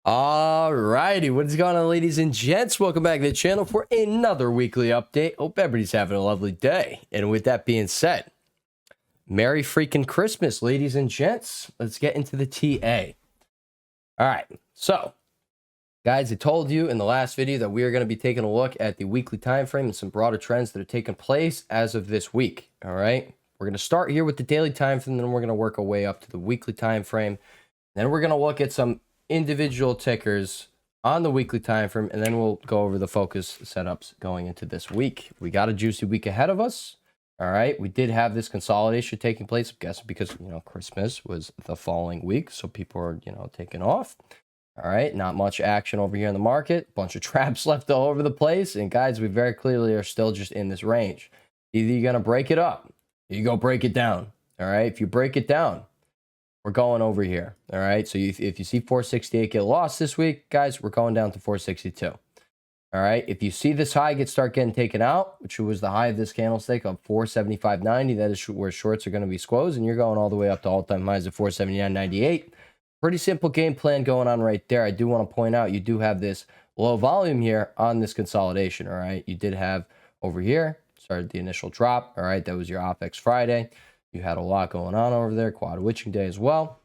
All righty, what's going on, ladies and gents? Welcome back to the channel for another weekly update. Hope everybody's having a lovely day. And with that being said, Merry freaking Christmas, ladies and gents. Let's get into the TA. All right, so guys, I told you in the last video that we are going to be taking a look at the weekly time frame and some broader trends that are taking place as of this week. All right, we're going to start here with the daily time frame, then we're going to work our way up to the weekly time frame. Then we're going to look at some individual tickers on the weekly time frame, and then we'll go over the focus setups going into this week. We got a juicy week ahead of us. All right, we did have this consolidation taking place, I'm guessing because Christmas was the following week, so people are taking off. All right, not much action over here in the market, bunch of traps left all over the place, and guys, we very clearly are still just in this range. Either you're gonna break it up, or you go break it down. All right, if you break it down, we're going over here. All right, so if you see 468 get lost this week, guys, we're going down to 462. All right, if you see this high start getting taken out, which was the high of this candlestick of 475.90, that is where shorts are going to be squoze, and you're going all the way up to all-time highs of 479.98. Pretty simple game plan going on right there. I do want to point out you do have this low volume here on this consolidation. All right, you did have over here started the initial drop. All right, that was your OPEX Friday. You had a lot going on over there, quad witching day as well.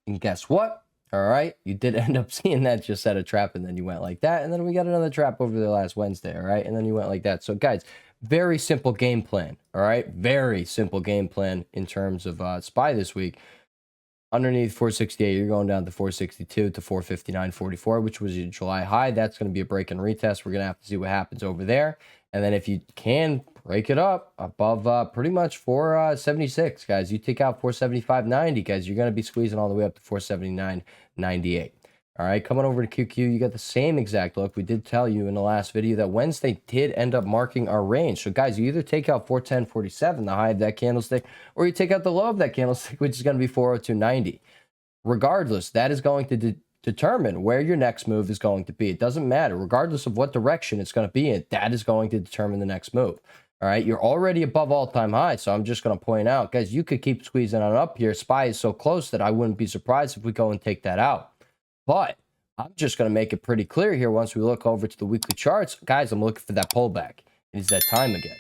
And guess what? All right, you did end up seeing that just set a trap, and then you went like that, and then we got another trap over there last Wednesday. All right, and then you went like that. So guys, very simple game plan. All right, very simple game plan in terms of SPY this week. Underneath 468, you're going down to 462 to 459.44, which was your July high. That's going to be a break and retest. We're going to have to see what happens over there. And then if you can break it up above pretty much 476, guys, you take out 475.90, guys, you're going to be squeezing all the way up to 479.98. All right, coming over to QQ, you got the same exact look. We did tell you in the last video that Wednesday did end up marking our range. So, guys, you either take out 410.47, the high of that candlestick, or you take out the low of that candlestick, which is going to be 402.90. Regardless, that is going to determine where your next move is going to be. It doesn't matter. Regardless of what direction it's going to be in, that is going to determine the next move. All right, you're already above all-time high, so I'm just going to point out, guys, you could keep squeezing on up here. SPY is so close that I wouldn't be surprised if we go and take that out. But I'm just going to make it pretty clear here once we look over to the weekly charts. Guys, I'm looking for that pullback. It is that time again.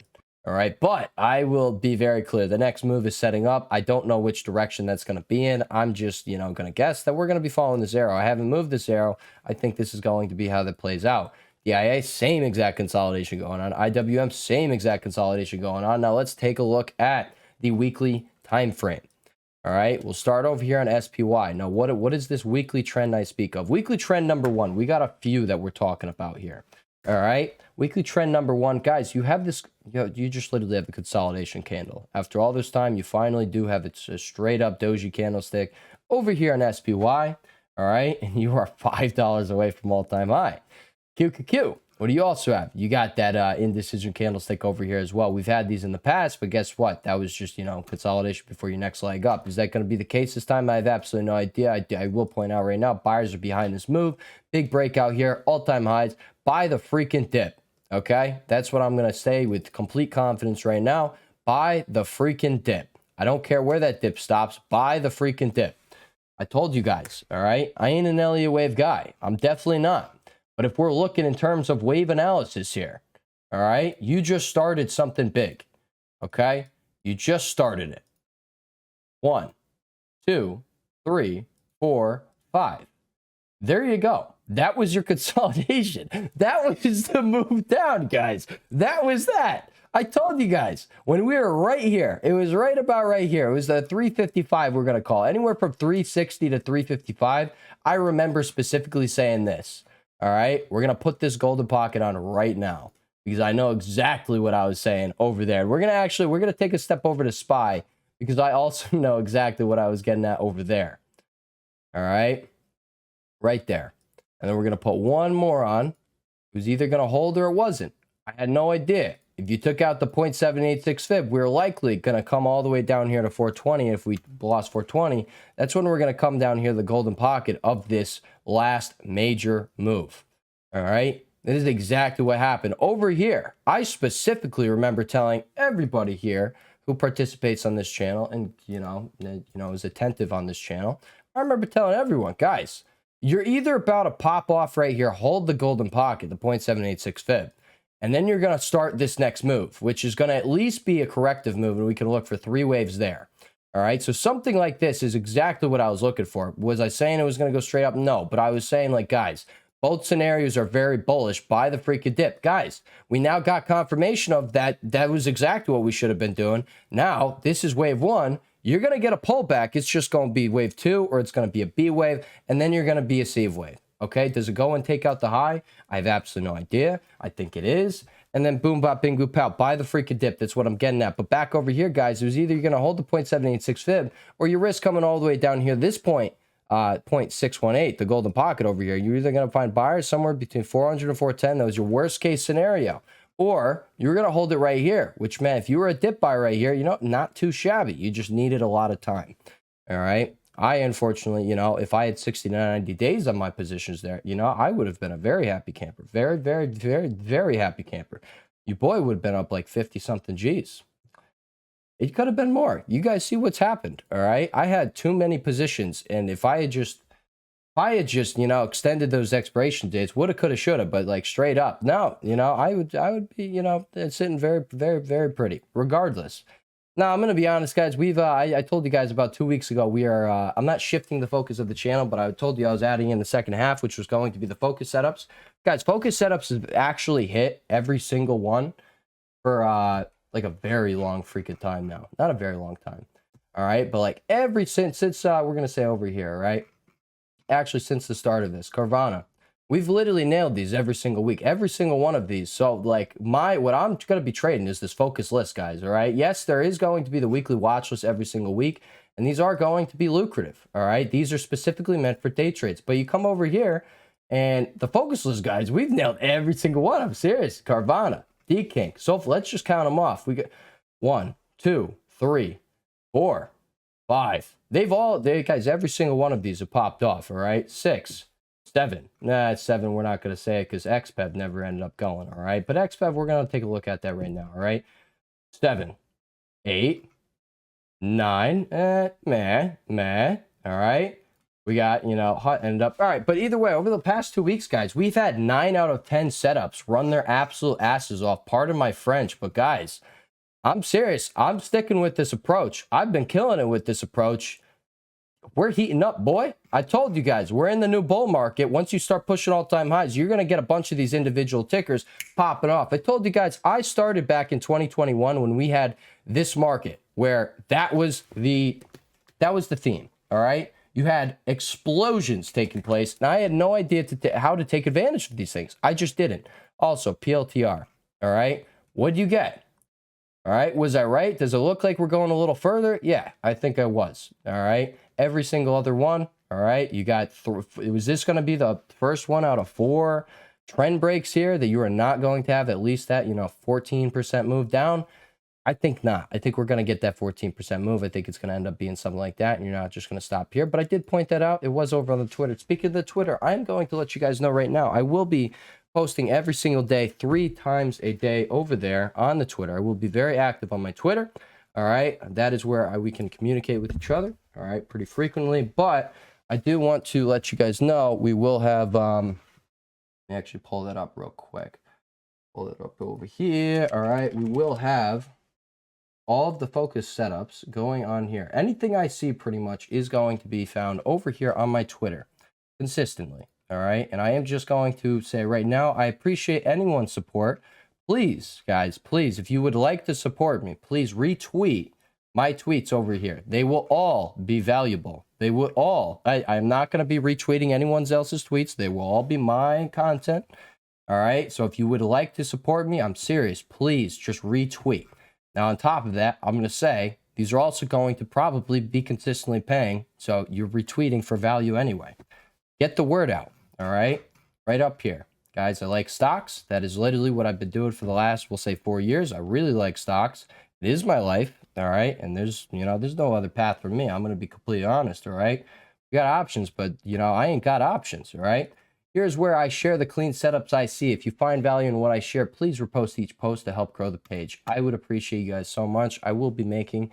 All right, but I will be very clear. The next move is setting up. I don't know which direction that's going to be in. I'm just, going to guess that we're going to be following this arrow. I haven't moved this arrow. I think this is going to be how that plays out. DIA, same exact consolidation going on. IWM, same exact consolidation going on. Now let's take a look at the weekly time frame. All right, we'll start over here on SPY. Now, what is this weekly trend I speak of? Weekly trend number one. We got a few that we're talking about here. All right, weekly trend number one, guys. You have this. You just literally have the consolidation candle. After all this time, you finally do have a straight up doji candlestick over here on SPY. All right, and you are $5 away from all time high. QQQ. What do you also have? You got that indecision candlestick over here as well. We've had these in the past, but guess what? That was just, consolidation before your next leg up. Is that going to be the case this time? I have absolutely no idea. I will point out right now, buyers are behind this move. Big breakout here, all-time highs. Buy the freaking dip, okay? That's what I'm going to say with complete confidence right now. Buy the freaking dip. I don't care where that dip stops. Buy the freaking dip. I told you guys, all right? I ain't an Elliott wave guy. I'm definitely not. But if we're looking in terms of wave analysis here, all right, you just started something big, okay? You just started it. 1, 2, 3, 4, 5. There you go. That was your consolidation. That was the move down, guys. That was that. I told you guys, when we were right here, it was right about right here. It was the 355 we're going to call. Anywhere from 360 to 355. I remember specifically saying this. All right, we're going to put this golden pocket on right now because I know exactly what I was saying over there. We're going to take a step over to SPY because I also know exactly what I was getting at over there. All right, right there. And then we're going to put one more on. It was either going to hold or it wasn't. I had no idea. If you took out the 0.786 fib, we're likely going to come all the way down here to 420. If we lost 420, that's when we're going to come down here, the golden pocket of this last major move. All right. This is exactly what happened over here. I specifically remember telling everybody here who participates on this channel and, is attentive on this channel. I remember telling everyone, guys, you're either about to pop off right here, hold the golden pocket, the 0.786 fib, and then you're going to start this next move, which is going to at least be a corrective move, and we can look for 3 waves there. All right, so something like this is exactly what I was looking for. Was I saying it was going to go straight up? No, but I was saying, like, guys, both scenarios are very bullish. Buy the freaking dip. Guys, we now got confirmation of that. That was exactly what we should have been doing. Now, this is wave 1. You're going to get a pullback. It's just going to be wave 2, or it's going to be a B wave, and then you're going to be a C wave. Okay, does it go and take out the high? I have absolutely no idea. I think it is. And then boom, bop, bing, boop, pow. Buy the freaking dip. That's what I'm getting at. But back over here, guys, it was either you're going to hold the 0.786 fib, or your risk coming all the way down here. This point, 0.618, the golden pocket over here. You're either going to find buyers somewhere between 400 and 410. That was your worst case scenario. Or you're going to hold it right here, which, man, if you were a dip buy right here, you know, not too shabby. You just needed a lot of time. All right. I, unfortunately, you know, if I had 60 to 90 days on my positions there, you know, I would have been a very happy camper. Very, very, very, very happy camper. Your boy would have been up like 50 something G's. It could have been more. You guys see what's happened. All right. I had too many positions. And if I had just, you know, extended those expiration dates, woulda, coulda, shoulda, but like straight up, no, you know, I would be, you know, sitting very, very, very pretty regardless. Now, I'm going to be honest, guys. I told you guys about 2 weeks ago, I'm not shifting the focus of the channel, but I told you I was adding in the second half, which was going to be the focus setups. Guys, focus setups have actually hit every single one for like a very long freaking time now. Not a very long time. All right. But like since we're going to say over here, right? Actually, since the start of this, Carvana. We've literally nailed these every single week, every single one of these. So like what I'm going to be trading is this focus list, guys. All right. Yes, there is going to be the weekly watch list every single week, and these are going to be lucrative. All right. These are specifically meant for day trades, but you come over here and the focus list, guys, we've nailed every single one. I'm serious. Carvana, D-King. So let's just count them off. We got 1, 2, 3, 4, 5. Guys, every single one of these have popped off. All right. 6. 7. Nah, it's 7. We're not going to say it because XPEV never ended up going. All right. But XPEV, we're going to take a look at that right now. All right. 7, 8, 9. Meh. All right. We got, you know, hot ended up. All right. But either way, over the past 2 weeks, guys, we've had 9 out of 10 setups run their absolute asses off. Pardon my French, but guys, I'm serious. I'm sticking with this approach. I've been killing it with this approach. We're heating up, boy. I told you guys, we're in the new bull market. Once you start pushing all-time highs, you're going to get a bunch of these individual tickers popping off. I told you guys, I started back in 2021 when we had this market where that was the theme, all right? You had explosions taking place, and I had no idea how to take advantage of these things. I just didn't. Also, PLTR, all right? What did you get? All right, was I right? Does it look like we're going a little further? Yeah, I think I was, all right? Every single other one, all right? You got, was this going to be the first one out of 4 trend breaks here that you are not going to have at least that, you know, 14% move down? I think not. I think we're going to get that 14% move. I think it's going to end up being something like that, and you're not just going to stop here. But I did point that out. It was over on the Twitter. Speaking of the Twitter, I'm going to let you guys know right now, I will be posting every single day, 3 times a day over there on the Twitter. I will be very active on my Twitter. All right. That is where we can communicate with each other. All right. Pretty frequently. But I do want to let you guys know we will have, let me actually pull that up real quick. Pull it up over here. All right. We will have all of the focus setups going on here. Anything I see pretty much is going to be found over here on my Twitter consistently. All right. And I am just going to say right now, I appreciate anyone's support. Please, guys, please, if you would like to support me, please retweet my tweets over here. They will all be valuable. They will all. I'm not going to be retweeting anyone else's tweets. They will all be my content. All right. So if you would like to support me, I'm serious. Please just retweet. Now, on top of that, I'm going to say these are also going to probably be consistently paying. So you're retweeting for value anyway. Get the word out. All right. Right up here. Guys, I like stocks. That is literally what I've been doing for the last, we'll say, 4 years. I really like stocks. It is my life. All right. And there's no other path for me. I'm going to be completely honest. All right. We got options, but, I ain't got options. All right. Here's where I share the clean setups I see. If you find value in what I share, please repost each post to help grow the page. I would appreciate you guys so much. I will be making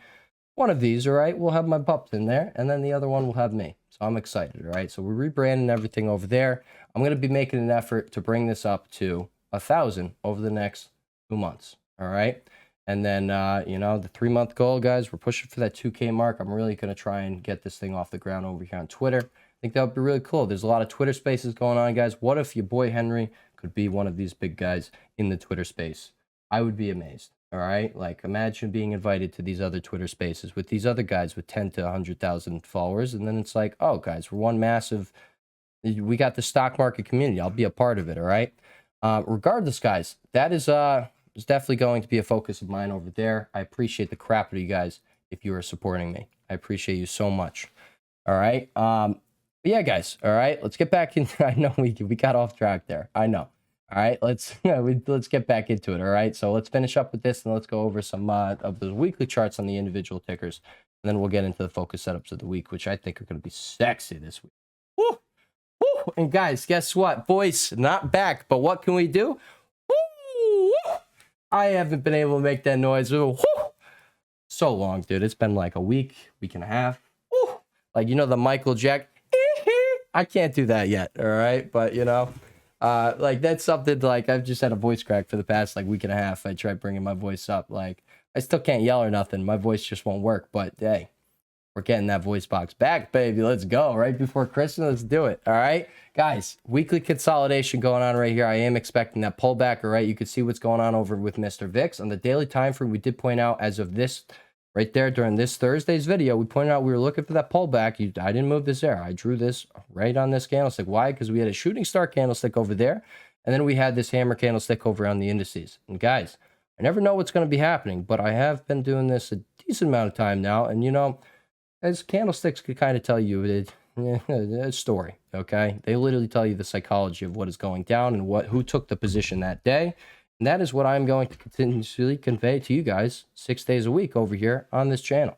one of these, all right, will have my pups in there, and then the other one will have me. So I'm excited, all right? So we're rebranding everything over there. I'm going to be making an effort to bring this up to 1,000 over the next 2 months, all right? And then, you know, the 3-month goal, guys, we're pushing for that 2K mark. I'm really going to try and get this thing off the ground over here on Twitter. I think that would be really cool. There's a lot of Twitter spaces going on, guys. What if your boy Henry could be one of these big guys in the Twitter space? I would be amazed. All right, like imagine being invited to these other Twitter spaces with these other guys with 10 to 100,000 followers, and then it's like, oh, guys, we're one massive. We got the stock market community. I'll be a part of it. All right. Regardless, guys, that is definitely going to be a focus of mine over there. I appreciate the crap of you guys if you are supporting me. I appreciate you so much. All right. Yeah, guys. All right, let's get back in. I know we got off track there. I know. All right, let's get back into it. All right, so let's finish up with this and let's go over some of the weekly charts on the individual tickers, and then we'll get into the focus setups of the week, which I think are going to be sexy this week. Woo! Woo! And guys, guess what? Voice not back, but what can we do? Woo! I haven't been able to make that noise. Woo! So long, dude. It's been like a week and a half. Woo! Like, you know, the Michael Jack. I can't do that yet. All right, but you know. Like that's something like I've just had a voice crack for the past like week and a half. I tried bringing my voice up. Like I still can't yell or nothing. My voice just won't work. But hey, we're getting that voice box back, baby. Let's go. Right before Christmas. Let's do it. All right, guys. Weekly consolidation going on right here. I am expecting that pullback. All right. You can see what's going on over with Mr. VIX on the daily time frame. We did point out as of this right there during this Thursday's video, we pointed out we were looking for that pullback. I didn't move this there. I drew this right on this candlestick. Why? Because we had a shooting star candlestick over there, and then we had this hammer candlestick over on the indices. And guys, I never know what's going to be happening, but I have been doing this a decent amount of time now, and you know, as candlesticks could kind of tell you a story, okay? They literally tell you the psychology of what is going down and who took the position that day. And that is what I'm going to continuously convey to you guys 6 days a week over here on this channel.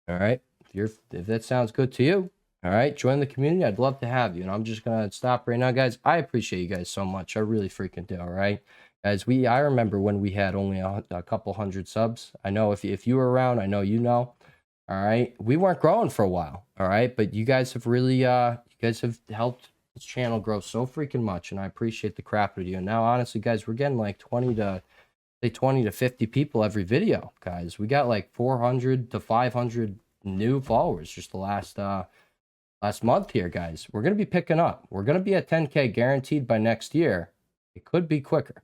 All right. If that sounds good to you, all right, join the community. I'd love to have you. And I'm just going to stop right now, guys. I appreciate you guys so much. I really freaking do. All right. Guys, I remember when we had only a couple hundred subs. I know if you were around, I know you know. All right. We weren't growing for a while. All right. But you guys have really, you guys have helped this channel grows so freaking much, and I appreciate the crap out of you. And now, honestly, guys, we're getting like 20 to 50 people every video, guys. We got like 400 to 500 new followers just the last month here, guys. We're gonna be picking up. We're gonna be at 10K guaranteed by next year. It could be quicker.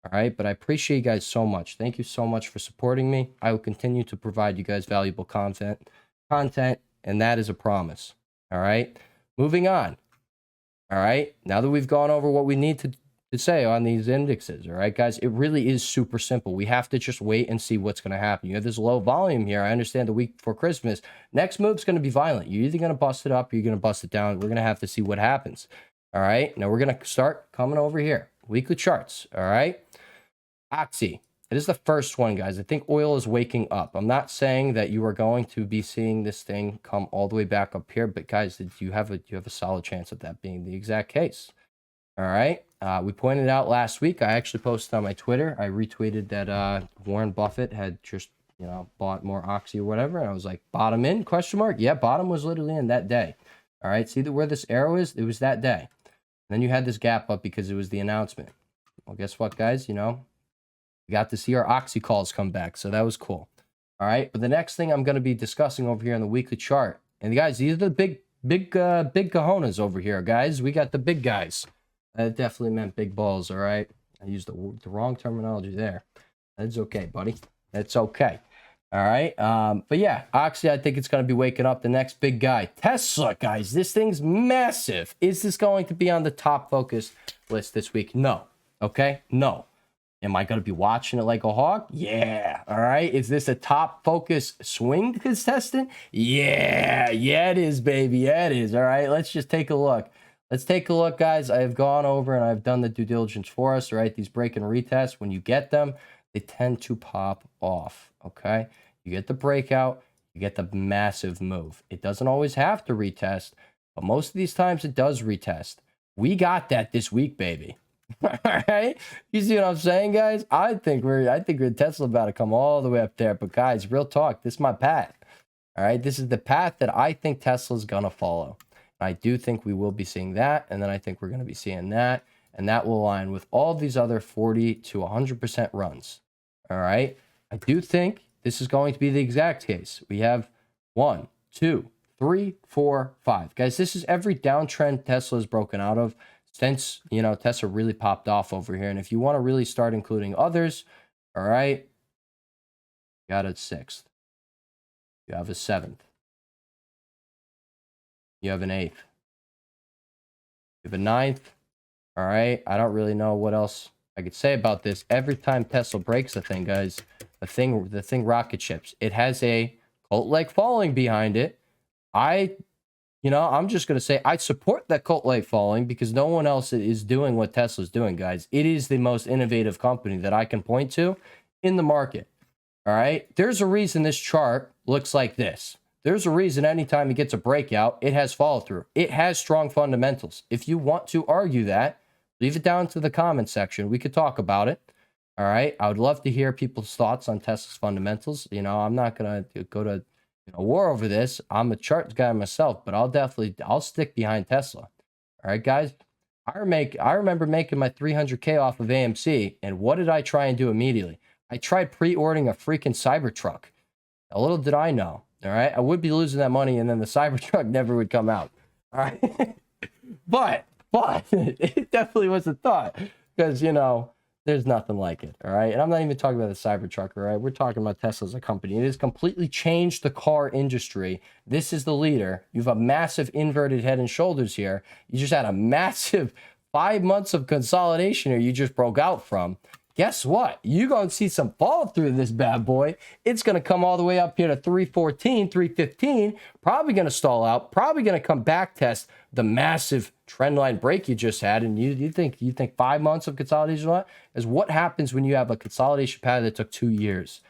All right, but I appreciate you guys so much. Thank you so much for supporting me. I will continue to provide you guys valuable content, and that is a promise. All right, moving on. All right, now that we've gone over what we need to say on these indexes, all right, guys, it really is super simple. We have to just wait and see what's going to happen. You have this low volume here. I understand the week before Christmas. Next move's going to be violent. You're either going to bust it up or you're going to bust it down. We're going to have to see what happens. All right, now we're going to start coming over here. Weekly charts, all right? Oxy. It is the first one, guys. I think oil is waking up. I'm not saying that you are going to be seeing this thing come all the way back up here, but guys, you have a solid chance of that being the exact case. All right. We pointed out last week. I actually posted on my Twitter. I retweeted that Warren Buffett had just bought more Oxy or whatever, and I was like, bottom in? Question mark. Yeah, bottom was literally in that day. All right. See where this arrow is? It was that day. And then you had this gap up because it was the announcement. Well, guess what, guys? We got to see our Oxy calls come back, so that was cool. All right, but the next thing I'm going to be discussing over here on the weekly chart, and guys, these are the big cojones over here, guys. We got the big guys. That definitely meant big balls. All right, I used the wrong terminology there. That's okay, buddy. That's okay. All right, but yeah, Oxy, I think it's going to be waking up. The next big guy, Tesla, guys. This thing's massive. Is this going to be on the top focus list this week? No. Okay, no. Am I going to be watching it like a hawk? Yeah. All right. Is this a top focus swing contestant? Yeah. Yeah, it is, baby. Yeah, it is. All right. Let's just take a look. Let's take a look, guys. I have gone over and I've done the due diligence for us. All right. These break and retests, when you get them, they tend to pop off. Okay. You get the breakout, you get the massive move. It doesn't always have to retest, but most of these times it does retest. We got that this week, baby. All right, you see what I'm saying, guys? I think Tesla about to come all the way up there. But guys, real talk, this is my path. All right, this is the path that I think Tesla's gonna follow. I do think we will be seeing that, and then I think we're gonna be seeing that, and that will align with all these other 40 to 100% runs. All right, I do think this is going to be the exact case. We have 1, 2, 3, 4, 5. Guys, this is every downtrend Tesla has broken out of since, Tesla really popped off over here. And if you want to really start including others, all right, you got a 6th. You have a 7th. You have an 8th. You have a 9th. All right, I don't really know what else I could say about this. Every time Tesla breaks a thing, guys, the thing rocket ships. It has a cult-like following behind it. I'm just going to say I support that cult-like following because no one else is doing what Tesla's doing, guys. It is the most innovative company that I can point to in the market. All right. There's a reason this chart looks like this. There's a reason anytime it gets a breakout, it has follow through. It has strong fundamentals. If you want to argue that, leave it down to the comment section. We could talk about it. All right. I would love to hear people's thoughts on Tesla's fundamentals. I'm not going to go to war over this. I'm a chart guy myself, but I'll stick behind Tesla. All right, guys. I remember making my 300K off of AMC, and what did I try and do immediately? I tried pre-ordering a freaking Cybertruck. A little did I know. All right, I would be losing that money, and then the Cybertruck never would come out. All right, but it definitely was a thought because there's nothing like it, all right? And I'm not even talking about the Cybertruck, all right? We're talking about Tesla as a company. It has completely changed the car industry. This is the leader. You have a massive inverted head and shoulders here. You just had a massive 5 months of consolidation here you just broke out from. Guess what? You're going to see some fall through this bad boy. It's going to come all the way up here to 314, 315, probably going to stall out, probably going to come back test the massive trend line break you just had. And you think 5 months of consolidation is what happens when you have a consolidation pattern that took 2 years.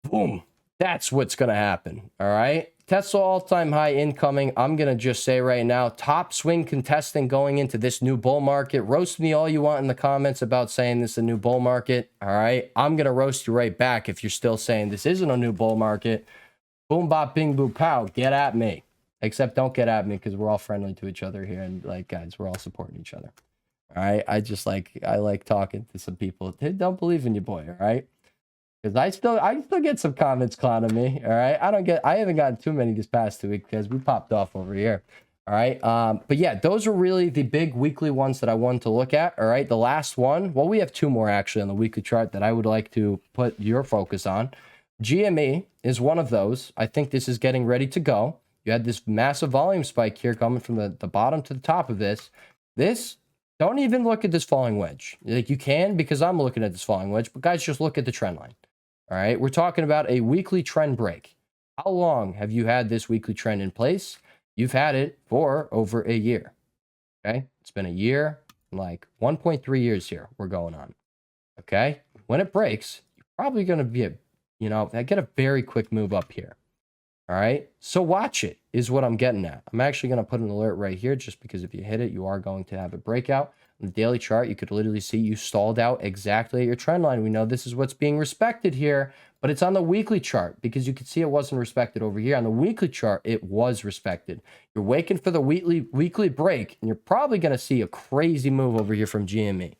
Boom. That's what's going to happen. All right. Tesla all-time high incoming. I'm going to just say right now, top swing contesting going into this new bull market. Roast me all you want in the comments about saying this is a new bull market. All right. I'm going to roast you right back if you're still saying this isn't a new bull market. Boom, bop, bing, boo, pow. Get at me. Except don't get at me because we're all friendly to each other here. And guys, we're all supporting each other. All right. I like talking to some people. They don't believe in you, boy. All right. Because I still get some comments clowning me. All right. I haven't gotten too many this past 2 weeks because we popped off over here. All right. But yeah, those are really the big weekly ones that I wanted to look at. All right. The last one, well, we have 2 more actually on the weekly chart that I would like to put your focus on. GME is one of those. I think this is getting ready to go. You had this massive volume spike here coming from the bottom to the top of this. Don't even look at this falling wedge. You can because I'm looking at this falling wedge, but guys, just look at the trend line. All right, we're talking about a weekly trend break. How long have you had this weekly trend in place? You've had it for over a year. Okay, it's been a year, like 1.3 years here we're going on. Okay, when it breaks, you're probably going to be get a very quick move up here. All right, so watch it is what I'm getting at. I'm actually going to put an alert right here just because if you hit it, you are going to have a breakout. On the daily chart, you could literally see you stalled out exactly at your trend line. We know this is what's being respected here, but it's on the weekly chart because you could see it wasn't respected over here. On the weekly chart, it was respected. You're waiting for the weekly break, and you're probably going to see a crazy move over here from GME.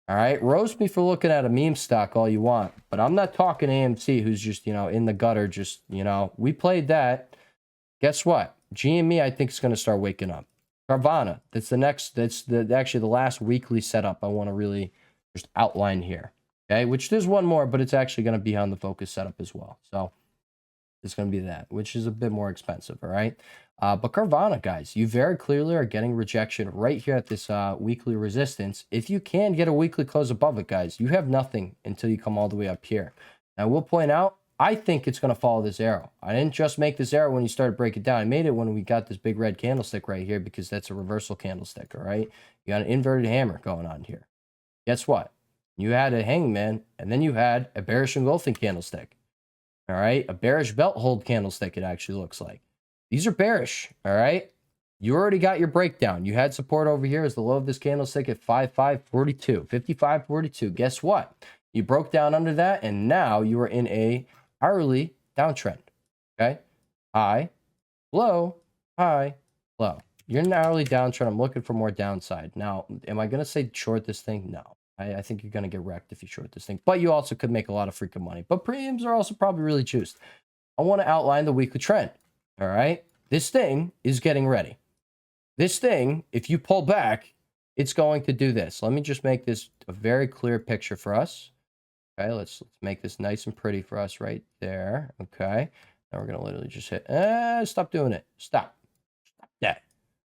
All right, roast me for looking at a meme stock all you want, but I'm not talking AMC who's just, in the gutter, just, we played that. Guess what? GME, I think, is going to start waking up. Carvana, that's actually the last weekly setup I want to really just outline here. Okay, which there's one more, but it's actually going to be on the focus setup as well. So it's going to be that, which is a bit more expensive. All right. But Carvana, guys, you very clearly are getting rejection right here at this weekly resistance. If you can get a weekly close above it, guys, you have nothing until you come all the way up here. Now, we'll point out, I think it's going to follow this arrow. I didn't just make this arrow when you started breaking it down. I made it when we got this big red candlestick right here because that's a reversal candlestick, all right? You got an inverted hammer going on here. Guess what? You had a hangman, and then you had a bearish engulfing candlestick, all right? A bearish belt hold candlestick, it actually looks like. These are bearish, all right? You already got your breakdown. You had support over here as the low of this candlestick at 55.42, 55.42. Guess what? You broke down under that, and now you are in a hourly downtrend. Okay? High, low, high, low. You're in an hourly downtrend. I'm looking for more downside. Now, am I going to say short this thing? No. I think you're going to get wrecked if you short this thing. But you also could make a lot of freaking money. But premiums are also probably really juiced. I want to outline the weekly trend. All right? This thing is getting ready. This thing, if you pull back, it's going to do this. Let me just make this a very clear picture for us. Okay, let's make this nice and pretty for us right there. Okay. Now we're going to literally just hit, stop doing it. Stop. Stop that.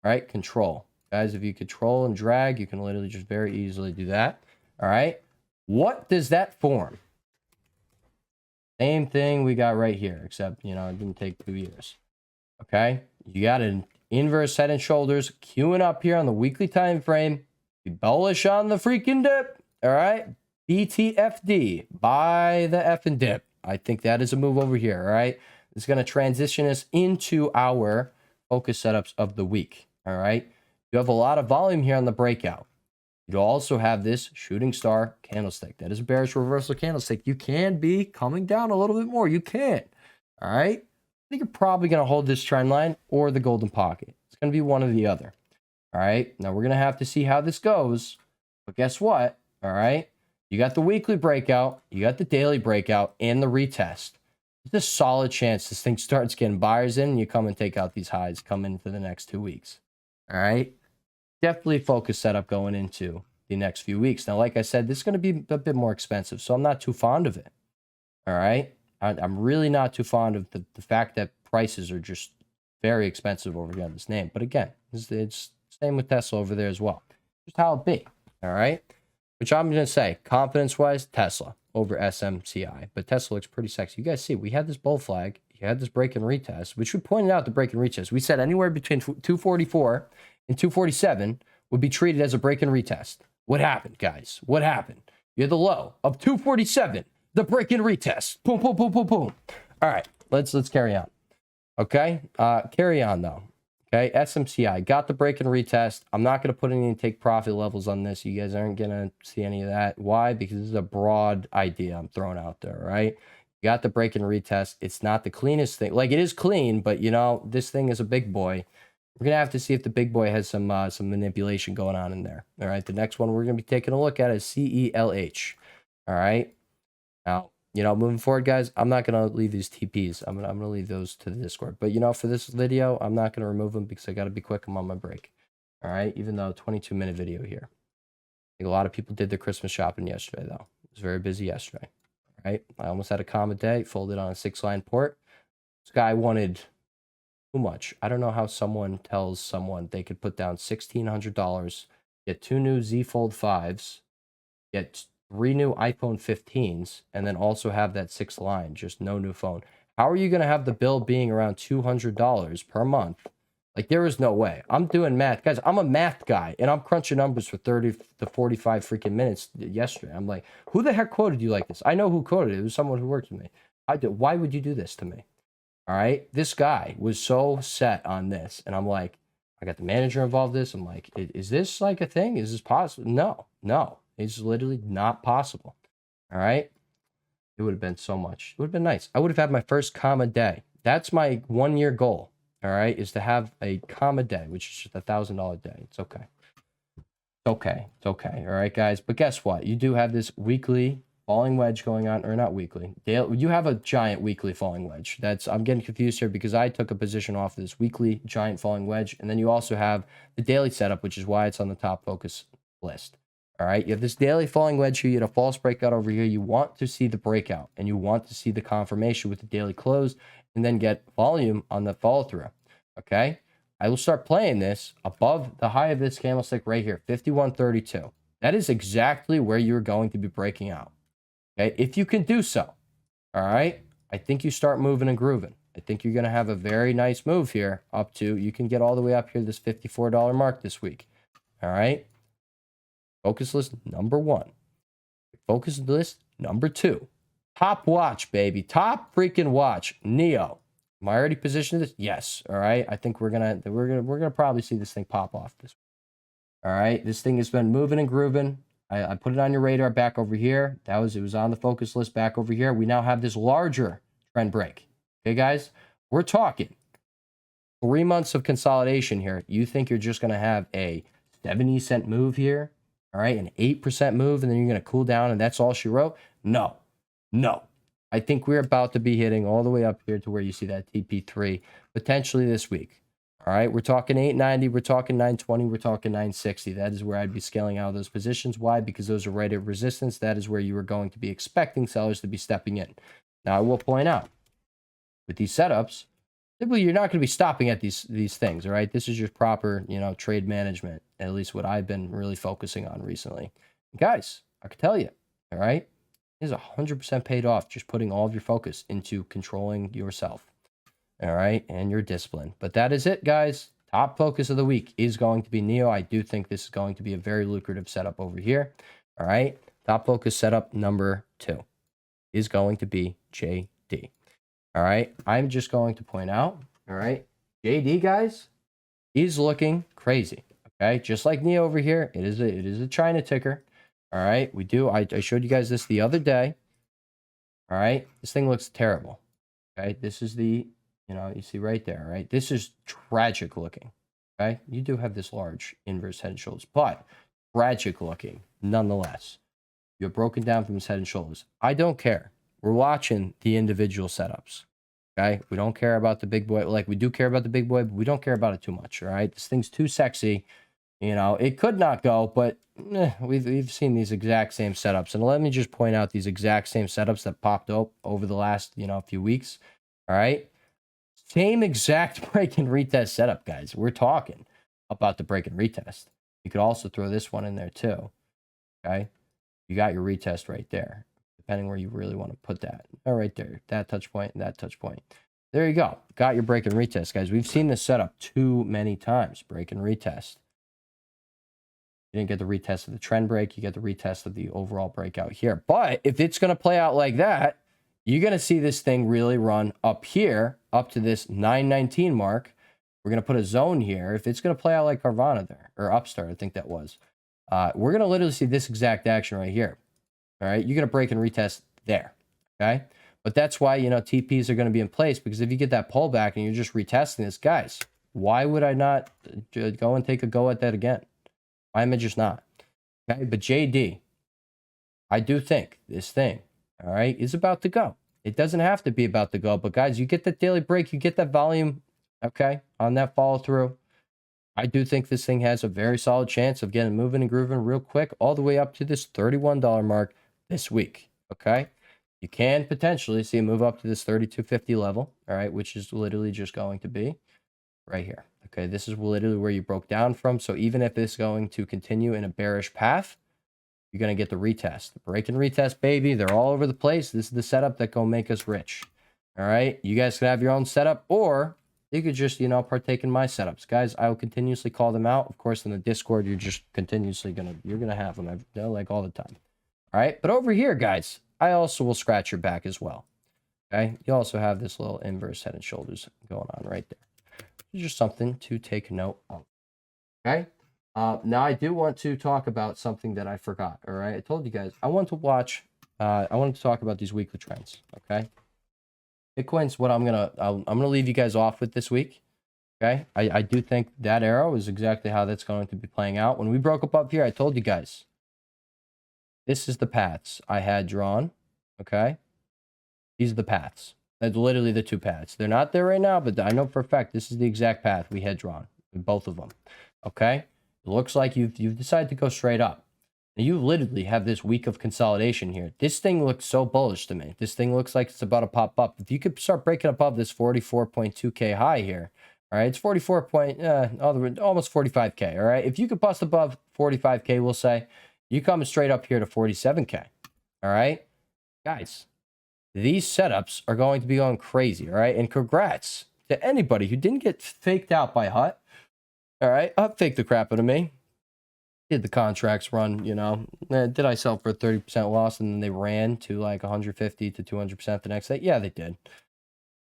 All right, control. Guys, if you control and drag, you can literally just very easily do that. All right. What does that form? Same thing we got right here, except, it didn't take 2 years. Okay. You got an inverse head and shoulders queuing up here on the weekly time frame. Be bullish on the freaking dip. All right. BTFD. Buy the effing dip. I think that is a move over here. All right. It's going to transition us into our focus setups of the week. All right. You have a lot of volume here on the breakout. You also have this shooting star candlestick. That is a bearish reversal candlestick. You can be coming down a little bit more. You can. All right. I think you're probably going to hold this trend line or the golden pocket. It's going to be one or the other. All right. Now we're going to have to see how this goes. But guess what? All right. You got the weekly breakout. You got the daily breakout and the retest. There's a solid chance this thing starts getting buyers in and you come and take out these highs coming for the next 2 weeks. All right. Definitely focus setup going into the next few weeks. Now, like I said, this is going to be a bit more expensive, so I'm not too fond of it. All right. I'm really not too fond of the fact that prices are just very expensive over here on this name. But again, it's same with Tesla over there as well. Just how it be. All right. Which I'm going to say, confidence-wise, Tesla over SMCI. But Tesla looks pretty sexy. You guys see, we had this bull flag. You had this break and retest, which we pointed out the break and retest. We said anywhere between 244 and 247 would be treated as a break and retest. What happened, guys? What happened? You're the low of 247, the break and retest. Boom, boom, boom, boom, boom. All right, let's carry on. Okay, carry on though. Okay, SMCI got the break and retest. I'm not going to put any take profit levels on this. You guys aren't going to see any of that. Why? Because this is a broad idea I'm throwing out there, right? You got the break and retest. It's not the cleanest thing. Like, it is clean, but this thing is a big boy. We're going to have to see if the big boy has some manipulation going on in there. All right. The next one we're going to be taking a look at is CELH. All right. Now, moving forward, guys, I'm not going to leave these TPs. I'm going to leave those to the Discord. But, for this video, I'm not going to remove them because I got to be quick. I'm on my break. All right. Even though 22-minute video here. I think a lot of people did their Christmas shopping yesterday, though. It was very busy yesterday. All right. I almost had a comma day, folded on a 6-line port. This guy wanted too much. I don't know how someone tells someone they could put down $1,600, get 2 new Z Fold 5s, get 3 new iPhone 15s, and then also have that 6th line, just no new phone. How are you going to have the bill being around $200 per month? Like, there is no way. I'm doing math. Guys, I'm a math guy, and I'm crunching numbers for 30 to 45 freaking minutes yesterday. I'm like, who the heck quoted you like this? I know who quoted it. It was someone who worked with me. Why would you do this to me? All right. This guy was so set on this. And I'm like, I got the manager involved in this. I'm like, is this like a thing? Is this possible? No. It's literally not possible. All right. It would have been so much. It would have been nice. I would have had my first comma day. That's my 1-year goal. All right. Is to have a comma day, which is just $1,000 day. It's okay. It's okay. All right, guys. But guess what? You do have this weekly falling wedge going on, or not weekly. You have a giant weekly falling wedge. I'm getting confused here because I took a position off of this weekly giant falling wedge. And then you also have the daily setup, which is why it's on the top focus list. All right. You have this daily falling wedge here. You had a false breakout over here. You want to see the breakout and you want to see the confirmation with the daily close and then get volume on the follow through. Okay. I will start playing this above the high of this candlestick right here, 51.32. That is exactly where you're going to be breaking out. Okay, if you can do so, all right, I think you start moving and grooving. I think you're going to have a very nice move here up to, you can get all the way up here to this $54 mark this week. All right, focus list number 1. Focus list number 2. Top watch, baby. Top freaking watch. Neo. Am I already positioned this? Yes. All right. I think we're gonna probably see this thing pop off this week. All right. This thing has been moving and grooving. I put it on your radar back over here. It was on the focus list back over here. We now have this larger trend break. Okay, guys, we're talking 3 months of consolidation here. You think you're just gonna have a 70-cent move here? All right, an 8% move, and then you're gonna cool down, and that's all she wrote? No, no. I think we're about to be hitting all the way up here to where you see that TP3 potentially this week. All right, we're talking 890, we're talking 920, we're talking 960. That is where I'd be scaling out of those positions. Why? Because those are right at resistance. That is where you are going to be expecting sellers to be stepping in. Now, I will point out, with these setups, typically you're not going to be stopping at these things, all right? This is just proper, trade management, at least what I've been really focusing on recently. Guys, I can tell you, all right, it is 100% paid off just putting all of your focus into controlling yourself, all right, and your discipline. But that is it, guys. Top focus of the week is going to be NEO. I do think this is going to be a very lucrative setup over here, all right? Top focus setup number 2 is going to be JD. All right, I'm just going to point out, all right, JD, guys, is looking crazy, okay? Just like NEO over here, it is a China ticker, all right? I showed you guys this the other day, all right? This thing looks terrible, okay? This is the, you see right there, right? This is tragic looking, okay? You do have this large inverse head and shoulders, but tragic looking nonetheless. You're broken down from this head and shoulders. I don't care. We're watching the individual setups, okay? We don't care about the big boy. Like, we do care about the big boy, but we don't care about it too much, all right? This thing's too sexy. It could not go, but we've seen these exact same setups. And let me just point out these exact same setups that popped up over the last, few weeks, all right? Same exact break and retest setup, guys. We're talking about the break and retest. You could also throw this one in there too, okay? You got your retest right there, depending where you really want to put that. All right there, that touch point and that touch point. There you go. Got your break and retest, guys. We've seen this setup too many times. Break and retest. You didn't get the retest of the trend break. You get the retest of the overall breakout here. But if it's going to play out like that, you're going to see this thing really run up here, up to this 919 mark. We're going to put a zone here. If it's going to play out like Carvana there, or Upstart, I think that was. We're going to literally see this exact action right here. All right, you're going to break and retest there. Okay, but that's why, TPs are going to be in place, because if you get that pullback and you're just retesting this, guys, why would I not go and take a go at that again? Why am I just not? Okay, but JD, I do think this thing, all right, is about to go. It doesn't have to be about to go, but guys, you get that daily break, you get that volume, okay, on that follow through. I do think this thing has a very solid chance of getting moving and grooving real quick all the way up to this $31 mark this week, okay? You can potentially see a move up to this 32.50 level, all right, which is literally just going to be right here, okay? This is literally where you broke down from, so even if this is going to continue in a bearish path, you're going to get the retest. The break and retest, baby, they're all over the place. This is the setup that gonna make us rich, all right? You guys can have your own setup, or you could just, partake in my setups. Guys, I will continuously call them out. Of course, in the Discord, you're just continuously you're going to have them like all the time. All right. But over here, guys, I also will scratch your back as well. Okay. You also have this little inverse head and shoulders going on right there. It's just something to take note of. Okay. Now, I do want to talk about something that I forgot. All right. I told you guys, I wanted to talk about these weekly trends. Okay. Bitcoin's what I'm gonna leave you guys off with this week. Okay, I do think that arrow is exactly how that's going to be playing out. When we broke up here, I told you guys this is the paths I had drawn. Okay, these are the paths. That's literally the two paths. They're not there right now, but I know for a fact this is the exact path we had drawn, both of them. Okay, it looks like you've decided to go straight up. You literally have this week of consolidation here. This thing looks so bullish to me. This thing looks like it's about to pop up. If you could start breaking above this 44.2K high here, all right, it's almost 45K, all right? If you could bust above 45K, we'll say, you come straight up here to 47K, all right? Guys, these setups are going to be going crazy, all right? And congrats to anybody who didn't get faked out by Hut, all right? Hut faked the crap out of me. Did the contracts run, did I sell for a 30% loss and then they ran to like 150 to 200% the next day? Yeah, they did.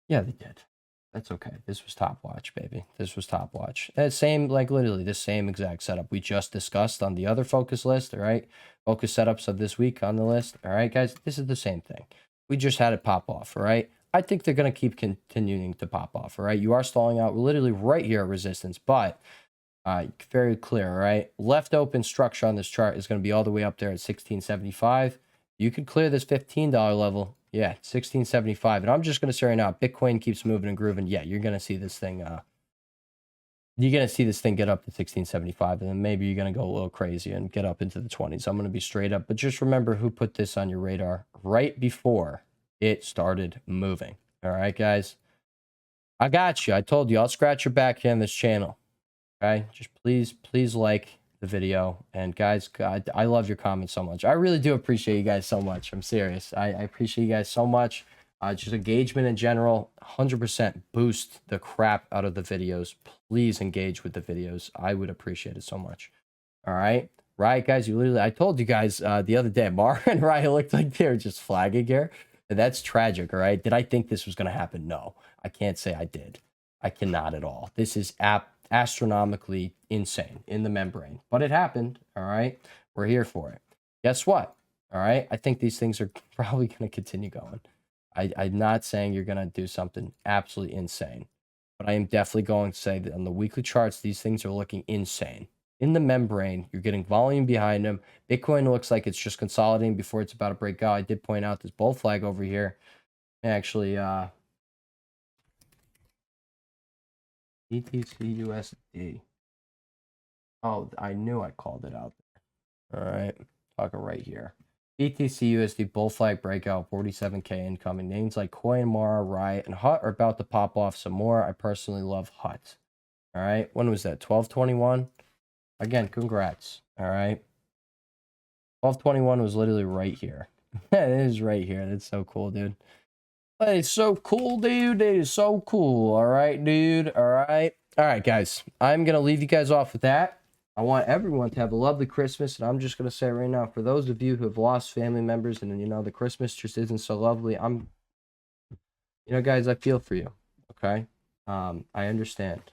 Yeah, they did. That's okay. This was top watch, baby. This was top watch. That same, like literally the same exact setup we just discussed on the other focus list. All right. Focus setups of this week on the list. All right, guys. This is the same thing. We just had it pop off. All right. I think they're going to keep continuing to pop off. All right. You are stalling out literally right here at resistance, but very clear. All right. Left open structure on this chart is going to be all the way up there at 1675. You could clear this $15 level. Yeah, 1675. And I'm just going to say right now, Bitcoin keeps moving and grooving. Yeah, you're going to see this thing. You're going to see this thing get up to 1675. And then maybe you're going to go a little crazy and get up into the 20s. I'm going to be straight up. But just remember who put this on your radar right before it started moving. All right, guys. I got you. I told you. I'll scratch your back here on this channel. Okay? Just please like the video. And guys, God, I love your comments so much. I really do appreciate you guys so much. I'm serious. I appreciate you guys so much. Just engagement in general, 100% boost the crap out of the videos. Please engage with the videos. I would appreciate it so much. All right. Right, guys, I told you guys the other day, Mar and Ryan looked like they were just flagging here. And that's tragic. All right. Did I think this was going to happen? No, I can't say I did. I cannot at all. This is astronomically insane in the membrane, but it happened. All right, we're here for it. Guess what? All right, I think these things are probably going to continue going. I'm not saying you're going to do something absolutely insane, but I am definitely going to say that on the weekly charts, these things are looking insane. In the membrane, you're getting volume behind them. Bitcoin looks like it's just consolidating before it's about to break out. I did point out this bull flag over here. Actually, BTC USD. Oh, I knew I called it out there. All right, talking right here. BTC USD bull flag breakout, 47K incoming. Names like CoinMara, Riot, and Hut are about to pop off some more. I personally love Hut. All right, when was that? 12/21. Again, congrats. All right, 12/21 was literally right here. It is right here. That's so cool, dude. That is so cool, dude. It is so cool. All right, dude. All right. All right, guys. I'm going to leave you guys off with that. I want everyone to have a lovely Christmas. And I'm just going to say right now, for those of you who have lost family members and, you know, the Christmas just isn't so lovely, guys, I feel for you. Okay. I understand.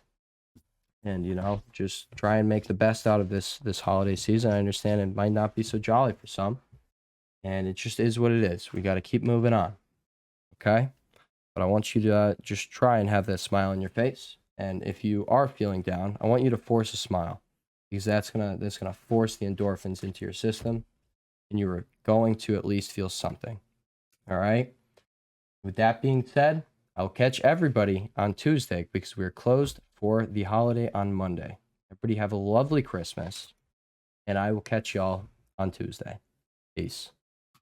And, just try and make the best out of this holiday season. I understand it might not be so jolly for some. And it just is what it is. We got to keep moving on. Okay, but I want you to just try and have that smile on your face. And if you are feeling down, I want you to force a smile, because that's gonna force the endorphins into your system, and you are going to at least feel something. All right. With that being said, I'll catch everybody on Tuesday because we're closed for the holiday on Monday. Everybody have a lovely Christmas, and I will catch y'all on Tuesday. Peace.